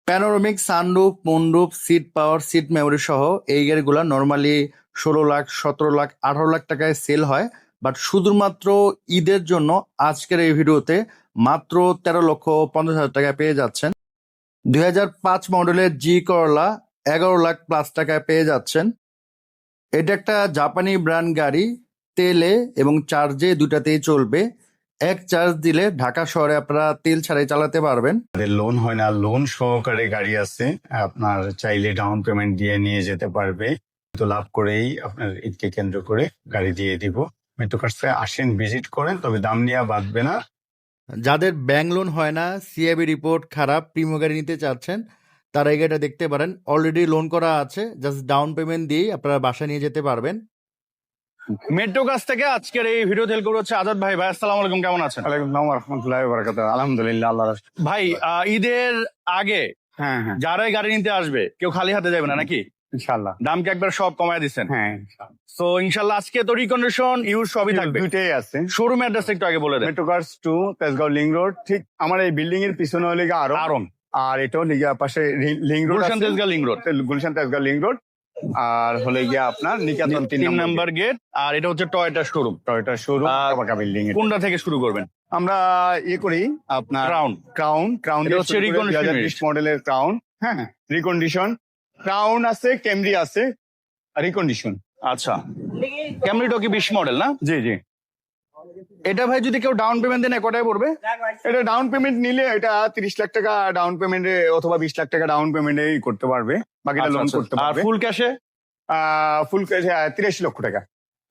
Panoramic sunroof, moonroof, seat power, seat memory সহ এই গাড়িগুলো নর্মালি 16 লাখ, 17 লাখ, 18 লাখ টাকায় সেল হয়। বাট শুধুমাত্র ঈদের জন্য আজকের এই ভিডিওতে মাত্র 13,50,000 টাকায় পেয়ে যাচ্ছেন। 2005 মডেলের জি করলা 11 লাখ প্লাস টাকায় পেয়ে যাচ্ছেন। এটা একটা জাপানি ব্র্যান্ড গাড়ি, তেলে এবং চার্জে দুটাতেই চলবে। এক চার্জ দিলে ঢাকা শহরে আপনারা তেল ছাড়াই চালাতে পারবেন। লোন হয় না, লোন সহকারে গাড়ি আছে, আপনার চাইলে ডাউন পেমেন্ট দিয়ে নিয়ে যেতে পারবে। তো লাভ করেই আপনার ঈদকে কেন্দ্র করে গাড়ি দিয়ে দিব। মেট্রো কার্সে আসেন, ভিজিট করেন, তবে দাম নিয়ে বাঁধবে না। যাদের ব্যাংক লোন হয় না, সিআইবি রিপোর্ট খারাপ, প্রিমিয়াম গাড়ি নিতে চাচ্ছেন, তারা এই গাড়িটা দেখতে পারেন। অলরেডি লোন করা আছে, জাস্ট ডাউন পেমেন্ট দিয়েই আপনারা বাসায় নিয়ে যেতে পারবেন। মেট্রো কাছ থেকে আজকের এই ভিডিও হেল্প করে হচ্ছে আজাদ ভাই। ভাই আসসালামু আলাইকুম, কেমন আছেন? ওয়ালাইকুম আসসালাম ওয়া রাহমাতুল্লাহি ওয়া বারাকাতুহু। আলহামদুলিল্লাহ, আল্লাহ ভাই ঈদের আগে হ্যাঁ হ্যাঁ যারাই গাড়ি নিতে আসবে কেউ খালি হাতে যাবে না নাকি? ইনশাআল্লাহ। দাম কি একবার সব কমায় দিচ্ছেন? হ্যাঁ তো ইনশাল্লাহ আজকে তো রিকন্ডিশন ইউজ সবই থাকবে। দুইটাই আছে। শোরুম অ্যাড্রেস একটু আগে বলে দেন। Metro cars 2 Tejgaon link road, ঠিক আমার এই বিল্ডিং এর পিছনে হলে আরন, আর এটাও লিগা পাশে link road, Gulshan Tejgaon link road, Gulshan Tejgaon link road. আর হলে গিয়া আপনার নিকেতন 3 নাম্বার গেট। আর এটা হচ্ছে টয়োটা শোরুম। টয়োটা শোরুম, কাবাকা বিল্ডিং। কোনটা থেকে শুরু করবেন? আমরা করি আপনার ক্রাউন এটা হচ্ছে recondition 2020 মডেলের ক্রাউন। হ্যাঁ, রিকন্ডিশন ক্রাউন আছে, ক্যামরি আছে, রিকন্ডিশন। আচ্ছা, ক্যামরিটা কি 20 মডেল না? জি জি। এটা ভাই যদি কেউ ডাউন পেমেন্ট দেন কটায় পড়বে? এটা ডাউন পেমেন্ট নিলে এটা 30 লাখ টাকা ডাউন পেমেন্টে অথবা 20 লাখ টাকা ডাউন পেমেন্টে করতে পারবে, বাকিটা লোন করতে আর পারবে। ফুল ক্যাশে? ফুল ক্যাশে 83 লক্ষ টাকা।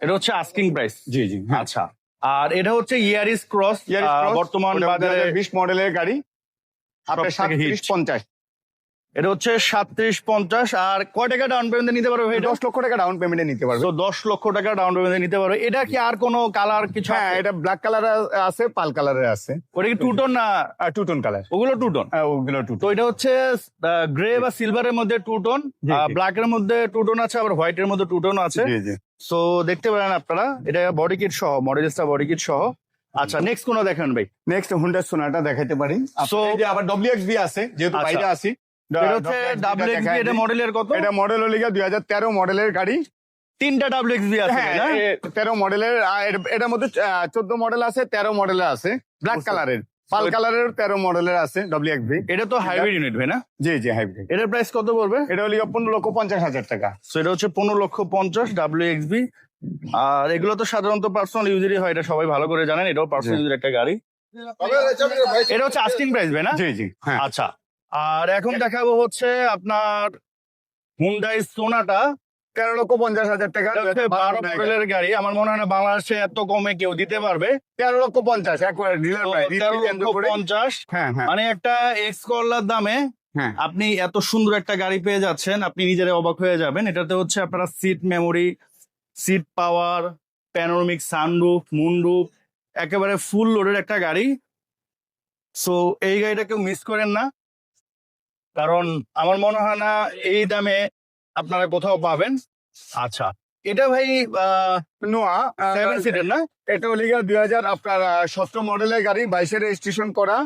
এটা হচ্ছে আস্কিং প্রাইস। জি জি। আচ্ছা, আর এটা হচ্ছে ইয়ারিস ক্রস, বর্তমান বাজারে 20 মডেলের গাড়ি, আপনার সবথেকে hit। 3750। এটা হচ্ছে 3750। আর কয় টাকা ডাউন পেমেন্টে নিতে পারবে ভাই? 10 লক্ষ টাকা ডাউন পেমেন্টে নিতে পারবে। তো 10 লক্ষ টাকা ডাউন পেমেন্টে নিতে পারবে। এটা কি আর কোনো কালার কিছু? হ্যাঁ, এটা ব্ল্যাক কালার আছে, পাল কালারের আছে। ওটা কি টু টোন না? Two tone colour. ওগুলো টু টোন। ওগুলো টু তো এটা হচ্ছে গ্রে বা সিলভারের মধ্যে টু টোন, জি, জি। ব্ল্যাক এর মধ্যে টু টোন আছে, আবার হোয়াইট এর মধ্যে টু টোন আছে। জি জি। সো দেখতে পারেন আপনারা, এটা বডি কিট সহ, মডেলিস্টা বডি কিট সহ। আচ্ছা, নেক্সট কোন দেখেন ভাই? নেক্সট হুন্ডা সোনাটা দেখাইতে পারি। So, এই যে আবার WXB আছে, যেহেতু আচ্ছা। বাইরে আছি। এটা হচ্ছে WXB, এটা মডেলের কত? এটা মডেল হলো 2013 মডেলের গাড়ি। 3টা WXB আছে হ্যাঁ, না? 13 মডেলের। এটার মধ্যে 14 মডেল আছে, 13 মডেলের আছে, ব্ল্যাক কালারের। পাল কালারের 13 মডেলের আছে WXB। এটা তো হাইব্রিড ইউনিট ভাই না? জি জি, হাইব্রিড। এটার প্রাইস কত পড়বে? এটা হলো 15,50,000 টাকা। সো এটা হচ্ছে 15,50,000 WXB। আর এগুলো তো সাধারণত পার্সোনাল ইউজেরই হয়, এটা সবাই ভালো করে জানেন। এটাও পার্সোনাল ইউজের একটা গাড়ি। এটা হচ্ছে আস্কিং প্রাইস ভাই না? জি জি। হ্যাঁ, আচ্ছা, আর এখন দেখাবো হচ্ছে আপনার হুন্ডাই সোনাটা। 13,50,000 টাকা। 12 মডেলের গাড়ি। আমার মনে হয় না বাংলাদেশে এত কমে কেউ দিতে পারবে। 13,50,000 একবার ডিলার প্রাইস। 13,50,000 হ্যাঁ হ্যাঁ মানে একটা এক্স করলার দামে হ্যাঁ। আপনি এত সুন্দর একটা গাড়ি পেয়ে যাচ্ছেন, আপনি নিজেরাই অবাক হয়ে যাবেন। এটাতে হচ্ছে আপনারা seat memory, seat power, panoramic sunroof, moonroof, একেবারে ফুল লোডের একটা গাড়ি। সো এই গাড়িটা কেউ মিস করেন না, কারণ আমার মনে হয় না এই দামে আপনারা কোথাও পাবেন। আচ্ছা, এটা ভাই নোয়া 7 সিটের না? এটা হলো 2000 আপনার 17 মডেলের গাড়ি, 22 রেজিস্ট্রেশন করা।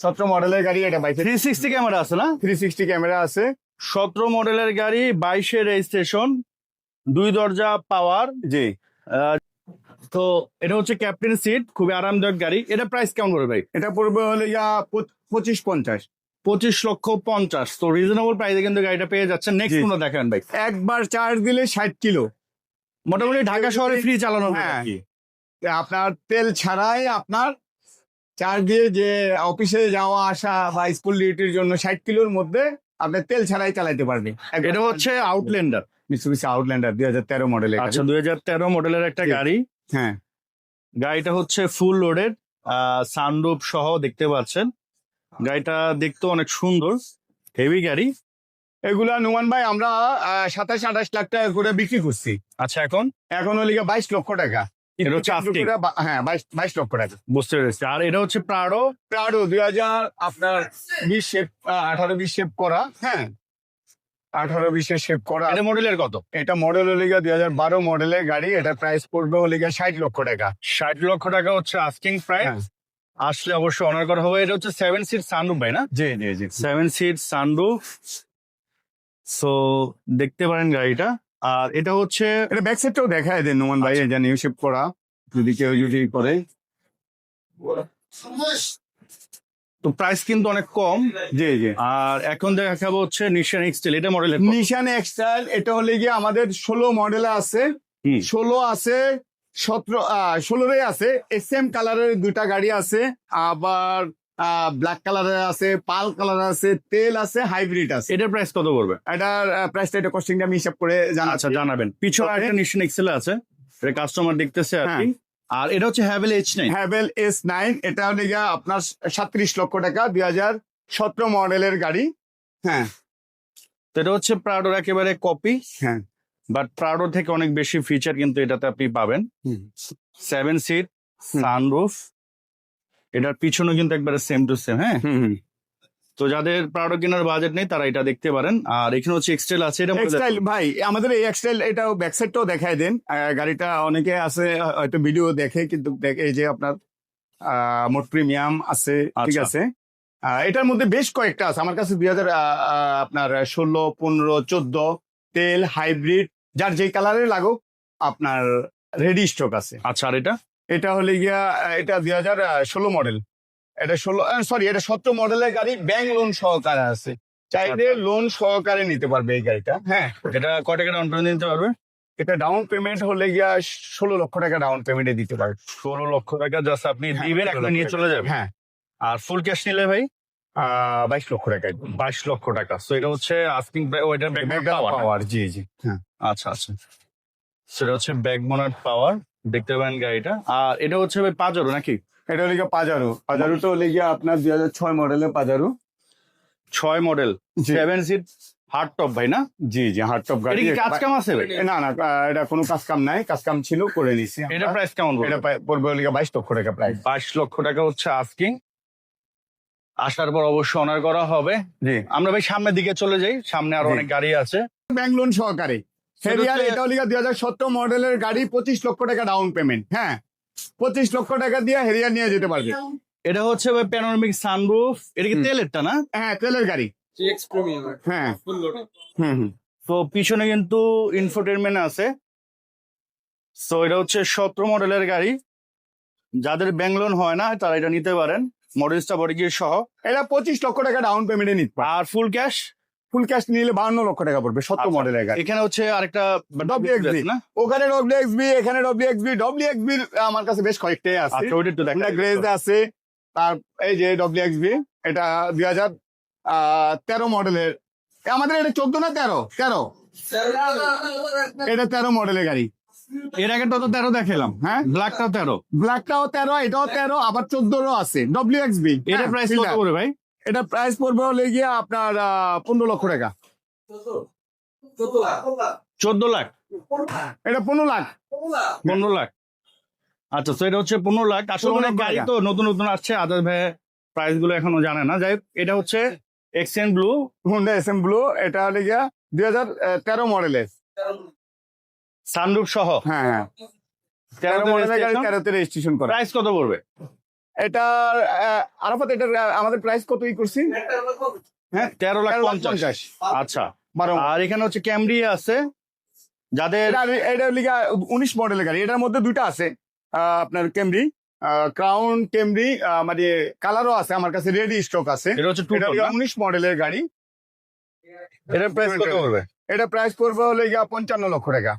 17 মডেলের গাড়ি, এটা 22 360 ক্যামেরা আছে না? 360 ক্যামেরা আছে। 17 মডেলের গাড়ি, 22 রেজিস্ট্রেশন, 2 দরজা পাওয়ার। জি। তো এটা হচ্ছে ক্যাপ্টেন সিট, খুবই আরামদায়ক গাড়ি। এটা প্রাইস কেমন পড়বে ভাই? এটা পড়বে হলো 25,50। 25,50,000। তো রিজনেবল প্রাইসে কিন্তু গাড়িটা পেয়ে যাচ্ছেন। নেক্সট জি। কোন দেখেন ভাই? একবার চার্জ দিলে 60 কিলো। মোটামুটি ঢাকা শহরে ফ্রি চালানো হয় হ্যাঁ। আর কি। আপনার তেল ছাড়াই আপনার চার্জ দিয়ে যে অফিসে যাওয়া আসা বা স্কুল ডিউটির জন্য 60 কিলোর মধ্যে আপনার তেল ছাড়াই চালাইতে পারবে। এটা হচ্ছে আউটল্যান্ডার, মিৎসুবিশি আউটল্যান্ডার 2013 মডেলের। আচ্ছা 2013 মডেলের একটা জি। গাড়ি। হ্যাঁ, গাড়িটা হচ্ছে ফুল লোডেড, সানরুফ সহ দেখতে পাচ্ছেন। গাড়িটা দেখতে অনেক সুন্দর, হেভি গাড়ি। এগুলা নুমান ভাই আমরা 27-28 লাখ টাকা করে বিক্রি করছি। আচ্ছা, এখন এখন হলো 22 লক্ষ টাকা। এটা হচ্ছে asking। হ্যাঁ, 22 লক্ষ টাকা। বুঝতে পেরেছি। আর এটা হচ্ছে প্রাডো। প্রাডো 2000 আপনার 20 শেপ 18-20 শেপ করা। হ্যাঁ, 18-20 শেপ করা। এটা মডেলের কত? এটা মডেল হলো 2012 মডেলের গাড়ি। এটা প্রাইস পড়বে হলো 60 লক্ষ টাকা। 60 লক্ষ টাকা হচ্ছে আস্কিং প্রাইস। হ্যাঁ। আসলে অবশ্যই অনার করা হবে। এটা হচ্ছে 7 সিট সানরুফ ভাই না? জি জি জি 7 সিট সানরুফ। সো দেখতে পারেন গাড়িটা। আর এটা হচ্ছে এটা ব্যাক সাইডটাও দেখায় দেন নোমান ভাই, এটা নিউ শেপ করা, যদি কেউ যদি করে। তো প্রাইস কিন্তু অনেক কম। জি জি আর এখন দেখাবো হচ্ছে নিশান এক্সটেল, এটা মডেলের নিশান এক্সটাইল, এটা হলে গিয়ে আমাদের 16 মডেলে আছে, 16 আছে, 16 আছে। সেম কালারের দুইটা গাড়ি আছে, আবার ব্ল্যাক কালারের আছে, পাল কালার আছে, তেল আছে, হাইব্রিড আছে। এটার প্রাইস কত পড়বে? এটার প্রাইসটা, এটা কস্টিংটা আমি হিসাব করে আচ্ছা জানাবেন। পিছনে Okay. একটা নিশান এক্সেল আছে, এটা কাস্টমার দেখতেছে আর কি। আর এটা হচ্ছে হ্যাভেল H9। হ্যাভেল S9, এটা হলে গিয়ে আপনার 37 লক্ষ টাকা, 2017 মডেলের গাড়ি। হ্যাঁ তো এটা হচ্ছে প্রাডোর একেবারে কপি, হ্যাঁ বাট প্রাডো থেকে অনেক বেশি ফিচার কিন্তু এটাতে আপনি পাবেন। 7 সিট সানরুফ, এটার পিছনে কিন্তু একবারে সেম টু সেম। হ্যাঁ, তো যাদের প্রাডো কেনার বাজেট নেই তারা এটা দেখতে পারেন। আর এখানে হচ্ছে এক্সটেল আছে, এটা এক্সটাইল ভাই, আমাদের এই এক্সটাইল, এটাও ব্যাক সাইডটাও দেখাই দেন। গাড়িটা অনেকে আছে হয়তো ভিডিও দেখে, কিন্তু দেখে এই যে আপনার মোট প্রিমিয়াম আছে, ঠিক আচ্ছা। আছে। এটার মধ্যে বেশ কয়েকটা আছে আমার কাছে, 2000 আপনার 16, 15, 14 তেল, হাইব্রিড, যার যেই কালারের লাগুক আপনার রেডি স্টক আছে। আচ্ছা, আর এটা এটা হলে গিয়া এটা 2016 মডেল, এটা 17 মডেলের গাড়ি, ব্যাংক লোন সহকারে আছে, চাইলে লোন সহকারে নিতে পারবে এই গাড়িটা। হ্যাঁ, এটা কয় টাকা ডাউন পেমেন্ট দিতে পারবে? এটা ডাউন পেমেন্ট হলে গিয়া 16 লক্ষ টাকা ডাউন পেমেন্টে দিতে পারবে। 16 লক্ষ টাকা জাস্ট আপনি হ্যাঁ, দিবেন, 16 একটা লক্ষ নিয়ে টাকা। চলে যাবে। হ্যাঁ, আর ফুল ক্যাশ নিলে ভাই 22 লক্ষ টাকা। 22 লক্ষ টাকা। সো এটা হচ্ছে আস্কিং ওইটা পাওয়ার, জি জি হ্যাঁ। আচ্ছা আচ্ছা, সেটা হচ্ছে ব্যাক বোনাট পাওয়ার, দেখতে পাবেন গাড়িটা। আর এটা হচ্ছে ভাই পাজেরো নাকি? এটা হলে গিয়া পাজারো, পাজারোটা হলে গিয়া আপনার 2006 মডেলের পাজারো। 6 মডেল, জি 7 সিট হার্ড টপ ভাই না? জি জি হার্ড টপ এটা গাড়ি। কি কাজ কাম আছে ভাই? না না, এটা কোনো কাজ কাম নাই, কাজ কাম ছিল করে নিছি। এটা প্রাইস কেমন এটা পড়বে? পড়বে হলে গিয়া 22 লক্ষ টাকা প্রাইস। 22 লক্ষ টাকা হচ্ছে আস্কিং। আসার পর অবশ্যই অনার করা হবে। জি, আমরা ভাই সামনের দিকে চলে যাই, সামনে আরো জি। অনেক গাড়ি আছে। ব্যাংক লোন সহকারে হেরিয়ার, হচ্ছে- এটা হলে গিয়া 2017 মডেলের গাড়ি, 25 লক্ষ টাকা ডাউন পেমেন্ট। হ্যাঁ, 25 লক্ষ টাকা দিয়ে হেরিয়ার নিয়ে যেতে পারবে। এটা হচ্ছে ভাই প্যানোরামিক সানরুফ, এটা কি হুম। তেলেরটা না? হ্যাঁ, তেলের গাড়ি। হ্যাঁ হুম। তো পিছনে কিন্তু ইনফোটেনমেন্ট আছে। সো এটা হচ্ছে 17 মডেলের গাড়ি, যাদের ব্যাংক লোন হয় না তারা এটা নিতে পারেন, মডেলসটা বডি গিয়ে সহ। এটা 25 লক্ষ টাকা ডাউন পেমেন্টে নিতে পারবে। আর ফুল ক্যাশ ফুল ক্যাশ নিলে 52 লক্ষ টাকা পড়বে, 17 আচ্ছা। মডেলের গাড়ি। এখানে হচ্ছে আরেকটা WXB না? ওখানে WXB, এখানে WXB আমার কাছে বেশ কয়েকটাই আছে। আচ্ছা, ওইটা একটু দেখা গ্রেজ আছে, তার এই যে WXB, এটা 2013 মডেলের। আমাদের এটা 14 না 13, এটা 13 মডেলের গাড়ি। এর আগে তো 13 দেখালাম, হ্যাঁ, ব্ল্যাকটা 13। ব্ল্যাকটাও 13, এটাও 13, আবার 14 আছে WXB। এটা প্রাইস কত করে ভাই? এটা প্রাইস পড়বে হলে গিয়ে আপনার 15 লক্ষ টাকা। 14 লাখ, এটা 15 লাখ। 15 লাখ। আচ্ছা, তো এটা হচ্ছে 15 লাখ। আসলে 15 অনেক লক্ষ গাড়ি টাকা। তো নতুন নতুন আসছে, আদার ভাই প্রাইস গুলো এখনো জানে না। যাই হোক, এটা হচ্ছে Xcent blue Honda SM blue, এটা হলে গিয়া 2013 মডেলের। সানরুফ সহ। হ্যাঁ হ্যাঁ, 13 মডেলের গাড়ি, মডেল। 13তে রেজিস্ট্রেশন করা। প্রাইস কত পড়বে? এটা আরাফাত, এটার আমাদের প্রাইস কত করছি? হ্যাঁ, 13 লাখ 50। 50। আচ্ছা, 12। আর এখানে হচ্ছে ক্যামরি আছে, যাদের এটা লিগা 19 মডেলের গাড়ি। এটার মধ্যে দুইটা আছে, আপনার ক্যামরি, ক্রাউন ক্যামরি, মানে কালারও আছে আমার কাছে, রেডি স্টক আছে। এটা হচ্ছে এটা 19 মডেলের গাড়ি। এটার প্রাইস কত পড়বে? এটা প্রাইস পড়বে হলে গিয়া 55 লক্ষ টাকা।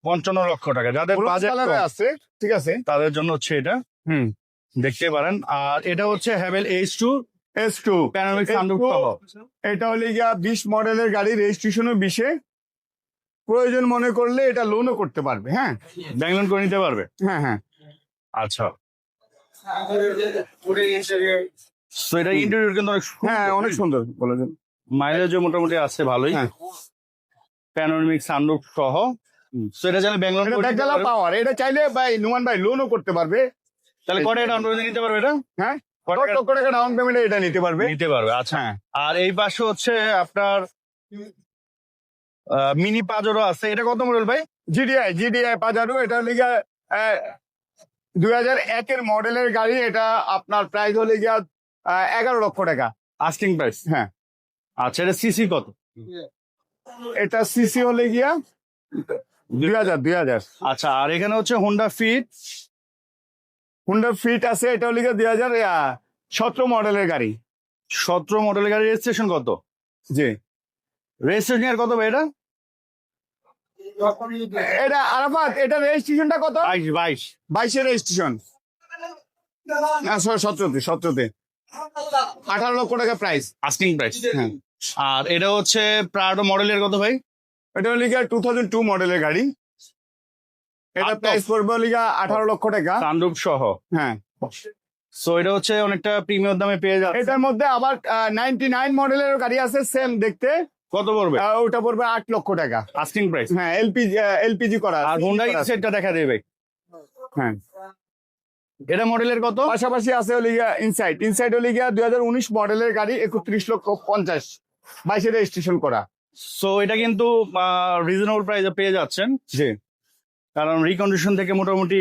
55 লক্ষ টাকা। যাদের বাজেট কালারে আছে, ঠিক আছে। তাদের জন্য হচ্ছে এটা হুম, দেখতে পারেন। আর এটা হচ্ছে haven H2 S2 panoramic sunroof সহ। এটা হলে গিয়া 20 মডেলের গাড়ি, রেজিস্ট্রেশনও 20-এ। প্রয়োজন মনে করলে এটা লোনও করতে পারবে। হ্যাঁ ব্যাংক লোন করে নিতে পারবে। হ্যাঁ হ্যাঁ। আচ্ছা, তো এটা ইন্টেরিয়র কিন্তু অনেক হ্যাঁ, অনেক সুন্দর বলেছেন। মাইলেজও মোটামুটি আছে ভালোই। হ্যাঁ। প্যানোরামিক সানরুফ সহ। তো এটা চাইলে ব্যাংক লোন এটা করে নিতে ব্যাকডালা পারবে। পাওয়ার, এটা চাইলে ভাই নুমান ভাই লোনও করতে পারবে। তাহলে কত টাকা ডাউন পেমেন্ট নিতে পারবে এটা? হ্যাঁ, কত 10 লক্ষ টাকা ডাউন পেমেন্টে এটা নিতে পারবে। নিতে পারবে। আচ্ছা, হ্যাঁ, আর এই পাশে হচ্ছে আপনার মিনি পাজেরো আছে, এটা কত মডেল ভাই? জিডিআই পাজারো, এটা লিগা 2001 মডেলের গাড়ি, এটা আপনার প্রাইস হলে গিয়া 11 লক্ষ টাকা। Asking price. হ্যাঁ, আচ্ছা, এটা সিসি কত? এটা সিসি হলে গিয়া 2000। আচ্ছা, আর এখানে হচ্ছে হোন্ডা ফিট। হুন্ডা ফিট আছে, এটা হলে গিয়া 2017 মডেলের গাড়ি। 17 মডেলের গাড়ি, রেজিস্ট্রেশন কত? জি, রেজিস্ট্রেশন ইয়ার কত ভাই এটা? এটা আরাফাত, এটা রেজিস্ট্রেশনটা কত? 22। 22 রেজিস্ট্রেশন, 17তে 18 লক্ষ টাকা প্রাইস। Asking price. হ্যাঁ, আর এটা হচ্ছে প্রাডো মডেলের কত ভাই? এটা হলে গিয়া 2002 মডেলের গাড়ি। এটা আট প্রাইস পড়বে হলে গিয়া 18 লক্ষ টাকা। সানরুফ সহ। হ্যাঁ, সো এটা হচ্ছে অনেকটা প্রিমিয়াম দামে পেয়ে যাচ্ছে। এটার মধ্যে আবার 99 মডেলের গাড়ি আছে সেম দেখতে, কত পড়বে? ওটা পড়বে 8 লক্ষ টাকা। Asking price. হ্যাঁ, এলপিজি করা আর আছে। হোন্ডা সেটটা দেখা দেবে ভাই। হ্যাঁ, এটা মডেলের কত? পাশাপাশি আছে হলে গিয়া ইনসাইড হলে গিয়া 2019 মডেলের গাড়ি, 31 লক্ষ 50, 22 রেজিস্ট্রেশন করা। সো এটা কিন্তু রিজনেবল প্রাইসে পেয়ে যাচ্ছেন, জি, কারণ রিকন্ডিশন থেকে মোটামুটি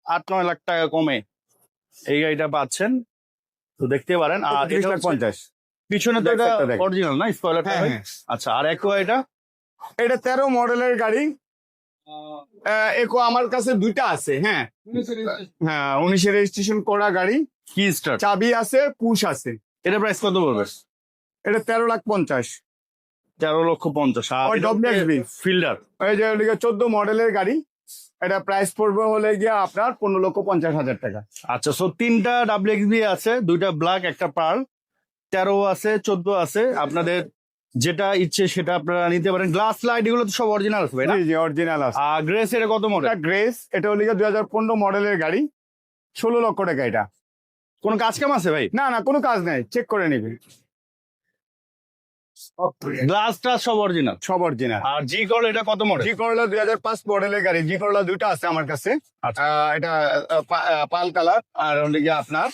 8-9 লাখ টাকা কমে এই গাড়িটা পাচ্ছেন। তো দেখতে পারেন। আর 30 লাখ 50। পিছনে তো এটা ব্যাকসাইডটা দেখেন। অরিজিনাল না, স্পয়লারটা হ্যাঁ, ভাই? হ্যাঁ। আচ্ছা, আর একোয়া এটা? এটা 13 মডেলের গাড়ি। একো আমার কাছে দুইটা আছে। হ্যাঁ, 19 রেজিস্ট্রেশন করা গাড়ি, কি স্টার্ট? চাবি আছে, পুশ আছে। এটা প্রাইস কত পড়বে? এটা 13 লাখ 50। 13,50,000। আর ওই WXB ফিল্ডার। এই যে 14 মডেলের গাড়ি, এটা প্রাইস পড়বে হলে গিয়া আপনার 15,50,000 টাকা। আচ্ছা, সো 3টা WXB আছে, 2টা ব্ল্যাক, একটা পার্ল। 13 আছে, 14 আছে। আপনাদের যেটা ইচ্ছে সেটা আপনারা নিতে পারেন। গ্লাস লাইট এগুলো তো সব অরিজিনাল আছে ভাই না? জি জি, অরিজিনাল আছে। আর গ্রেস এটা কত মডেল? এটা গ্রেস, এটা হলে গিয়া 2015 মডেলের গাড়ি, 16 লক্ষ টাকা এটা। কোনো কাজ কাম আছে ভাই? না না, কোনো কাজ নাই, চেক করে নিবি, গ্লাসটা সব অরিজিনাল। সব অরিজিনাল। আর জি করল এটা কত মডেল? জি করলা 2005 মডেলের গাড়ি। জি করলা দুইটা আছে আমার কাছে। আচ্ছা। এটা পাল কালার, আর হলে গিয়া আপনার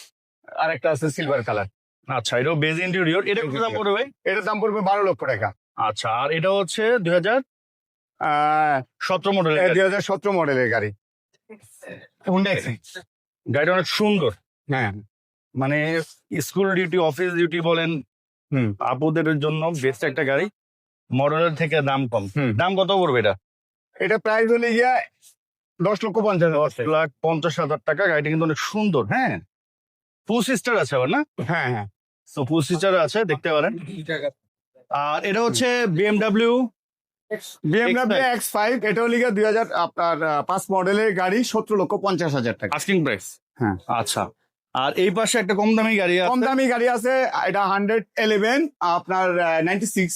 আরেকটা আছে সিলভার কালার। আচ্ছা, এটাও বেজ ইন্টেরিয়র। এটা কত দাম পড়বে ভাই? এটার দাম পড়বে 12 লক্ষ টাকা। আচ্ছা, আর এটা হচ্ছে 2017 মডেল। 2017 মডেলের গাড়ি, হুন্ডা এক্সেন্ট। গাড়িটা অনেক সুন্দর, হ্যাঁ, মানে স্কুল ডিউটি, অফিস ডিউটি বলেন, আপুদের জন্য বেস্ট একটা গাড়ি। মডেলের থেকে দাম কম। দাম কত পড়বে এটা? এটা প্রাইস হলে গিয়া 10,50,000। 10,50,000 টাকা। গাড়িটা কিন্তু অনেক সুন্দর। হ্যাঁ, ফুল সিস্টার আছে আবার না? হ্যাঁ হ্যাঁ, তো ফুল সিস্টার আছে, দেখতে পারেন। আর এটা হচ্ছে বিএমডাব্লিউ X5। এটা হলে গিয়া 2005 মডেলের গাড়ি, 17,50,000 টাকা আস্কিং প্রাইস। হ্যাঁ, আচ্ছা, আর এই পাশে একটা কম দামি গাড়ি আছে। কম দামি গাড়ি আছে, এটা 111 আপনার 96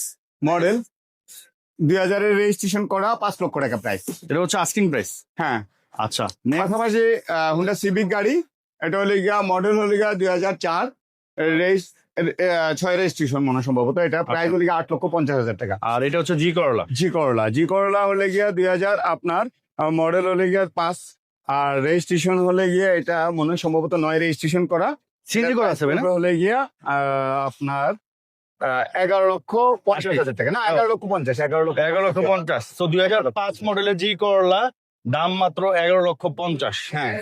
মডেল, 2000 এর রেজিস্ট্রেশন করা, 5 লক্ষ টাকা প্রাইস। এটা হচ্ছে আস্কিং প্রাইস। হ্যাঁ, আচ্ছা, পাশাপাশি হুন্ডা সিভিক গাড়ি, এটা হলে গিয়া মডেল হলে গিয়া 2004, 6 রেজিস্ট্রেশন মনে হয় সম্ভবত। এটা প্রাইস হলে গিয়া 8,50,000 টাকা। আর এটা হচ্ছে জি করলা। জি করলা হলে গিয়া 2000 আপনার, মডেল হলে গিয়া 5, আর রেজিস্ট্রেশন হলে গিয়া এটা মনে হয় সম্ভবত 9 রেজিস্ট্রেশন করা। সিএনজি করা আছে ভাই না? হলে গিয়া আপনার 11,50,000 টাকা। না, 11,50,000, 11,50,000। তো 2005 মডেলের জি করলা, দাম মাত্র 11,50,000। হ্যাঁ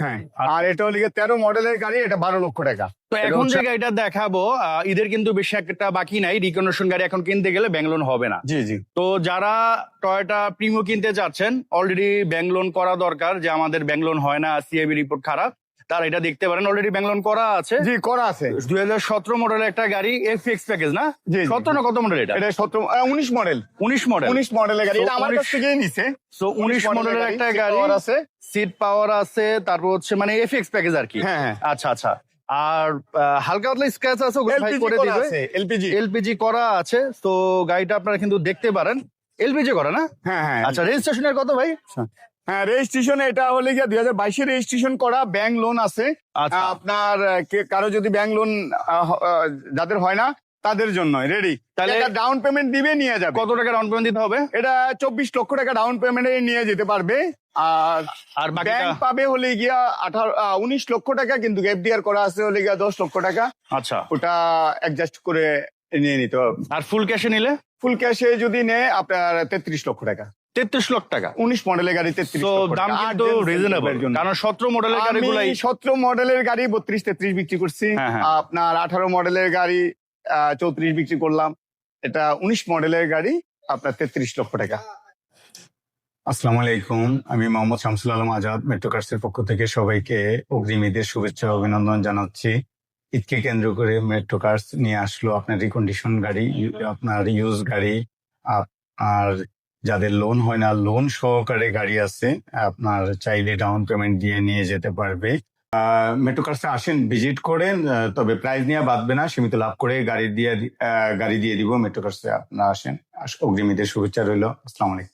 হ্যাঁ। আর এটা হলে গিয়ে 13 মডেলের গাড়ি, এটা 12 লক্ষ টাকা। তো এখন যে গাড়িটা দেখাবো, ঈদের কিন্তু বেশি একটা বাকি নাই। রিকন্ডিশন গাড়ি এখন কিনতে গেলে ব্যাংক লোন হবে না। জি জি, তো যারা টয়োটা প্রিমিও কিনতে চাচ্ছেন, অলরেডি ব্যাংক লোন করা দরকার, যে আমাদের ব্যাংক লোন হয় না, সিএবি রিপোর্ট খারাপ, তারা এটা দেখতে পারেন। অলরেডি ব্যাংক লোন করা আছে। জি করা আছে। 2017 মডেলের একটা গাড়ি, এফএক্স প্যাকেজ না? জি, জি। 17 না কত মডেল এটা? এটা 19 মডেল। 19 মডেল। 19 মডেলের গাড়ি, এটা আমার কাছ থেকেই নিছে। তো 19 মডেলের একটা গাড়ি আছে, সিট পাওয়ার আছে, তারপর হচ্ছে মানে এফএক্স প্যাকেজ আর কি। হ্যাঁ হ্যাঁ। আচ্ছা আচ্ছা। আর হালকা পাতলা স্ক্র্যাচ আছে, ওগুলো ভাই করে দিবে। এলপিজি করা আছে। তো গাড়িটা আপনারা কিন্তু দেখতে পারেন, এলপিজি করা না? হ্যাঁ হ্যাঁ। আচ্ছা, রেজিস্ট্রেশনের কত ভাই? হ্যাঁ, রেজিস্ট্রেশন এটা হলে গিয়ে 2022 রেজিস্ট্রেশন করা, ব্যাংক লোন আছে। আচ্ছা। আপনার কারো যদি ব্যাংক লোন যাদের হয় না, তাদের জন্য রেডি। তাহলে ডাউন পেমেন্ট দিবে, নিয়ে যাবে। কত টাকা ডাউন পেমেন্ট দিতে হবে? এটা 24 লক্ষ টাকা ডাউন পেমেন্টে নিয়ে যেতে পারবে। আর বাকিটা? ব্যাংক পাবে হলে গিয়া 19 লক্ষ টাকা, কিন্তু এফডিআর করা আছে হলে গিয়া 10 লক্ষ টাকা। আচ্ছা, ওটা অ্যাডজাস্ট করে নিয়ে নিতে হবে। আর ফুল ক্যাশে নিলে? ফুল ক্যাশে যদি নেয় আপনার 33 লক্ষ টাকা। 33 লক্ষ টাকা। 19 মডেলের গাড়ি 33 তো লক্ষ দাম টাকা। কিন্তু Urgent রিজনেবল, এর জন্য। কারণ 17 মডেলের গাড়িগুলাই। আমি 17 মডেলের গাড়ি 32-33 বিক্রি করছি। হ্যাঁ, হ্যাঁ। আপনার 18 মডেলের গাড়ি 34 বিক্রি করলাম। এটা 19 মডেলের গাড়ি আপনার 33 লক্ষ টাকা। আসসালামু আলাইকুম, আমি মোহাম্মদ শামসুল আলম আজাদ, মেট্রো কার্সের পক্ষ থেকে সবাইকে অগ্রিম ঈদের শুভেচ্ছা ও অভিনন্দন জানাচ্ছি। ঈদকে কেন্দ্র করে মেট্রো কার্স নিয়ে আসলো আপনার রিকন্ডিশন গাড়ি, আপনার ইউজ গাড়ি, আর যাদের লোন হয় না লোন সহকারে গাড়ি আছে, আপনার চাইলে ডাউন পেমেন্ট দিয়ে নিয়ে যেতে পারবে। মেট্রো কার্সে আসেন, ভিজিট করেন, তবে প্রাইস নিয়ে বাঁধবে না, সীমিত লাভ করে গাড়ি দিয়ে দিব। মেট্রো কার্সে আপনারা আসেন, অগ্রিম ঈদের শুভেচ্ছা রইল। আসসালামু আলাইকুম।